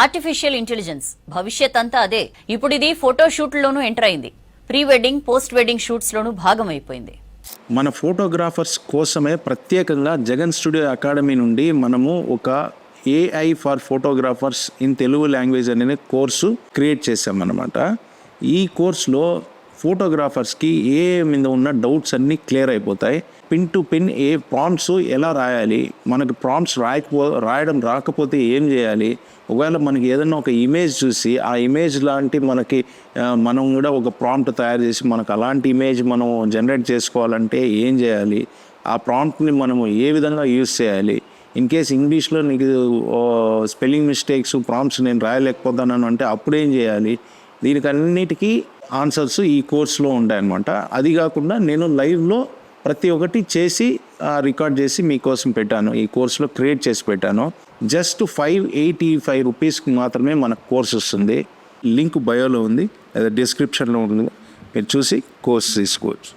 Artificial intelligence భవిష్యత్ అంతా అదే. ఇప్పుడు ఇది ఫోటోషూట్లోనూ ఎంటర్ అయింది. Pre wedding, post wedding shoots లోనూ భాగమైపోయింది. మన ఫోటోగ్రాఫర్స్ కోసమే ప్రత్యేకంగా జగన్ స్టూడియో అకాడమీ నుండి మనము ఒక AI for photographers in Telugu language అనే కోర్సు క్రియేట్ చేసామన్నమాట. ఈ కోర్సులో ఫోటోగ్రాఫర్స్కి మీద ఉన్న డౌట్స్ అన్నీ క్లియర్ అయిపోతాయి. పిన్ టు పిన్ ప్రాంప్ట్స్ ఎలా రాయాలి, మనకు ప్రాంప్ట్స్ రాయడం రాకపోతే ఏం చేయాలి, ఒకవేళ మనకి ఏదైనా ఒక ఇమేజ్ చూసి ఆ ఇమేజ్ లాంటి మనం కూడా ఒక ప్రాంప్ట్ తయారు చేసి మనకు అలాంటి ఇమేజ్ మనం జనరేట్ చేసుకోవాలంటే ఏం చేయాలి, ఆ ప్రాంప్ట్ని మనము ఏ విధంగా యూజ్ చేయాలి, ఇన్ కేస్ ఇంగ్లీష్లో నీకు స్పెల్లింగ్ మిస్టేక్స్ ప్రాంప్ట్స్ నేను రాయలేకపోతున్నాను అంటే అప్పుడేం చేయాలి, దీనికి అన్నిటికీ ఆన్సర్స్ ఈ కోర్సులో ఉంటాయన్నమాట. అది కాకుండా నేను లైవ్లో ప్రతి ఒక్కటి చేసి రికార్డ్ చేసి మీకోసం పెట్టాను, ఈ కోర్సులో క్రియేట్ చేసి పెట్టాను. జస్ట్ 585 రూపీస్కి మాత్రమే మనకు కోర్స్ వస్తుంది. లింక్ బయోలో ఉంది, లేదా డిస్క్రిప్షన్లో ఉంది, మీరు చూసి కోర్స్ తీసుకోవచ్చు.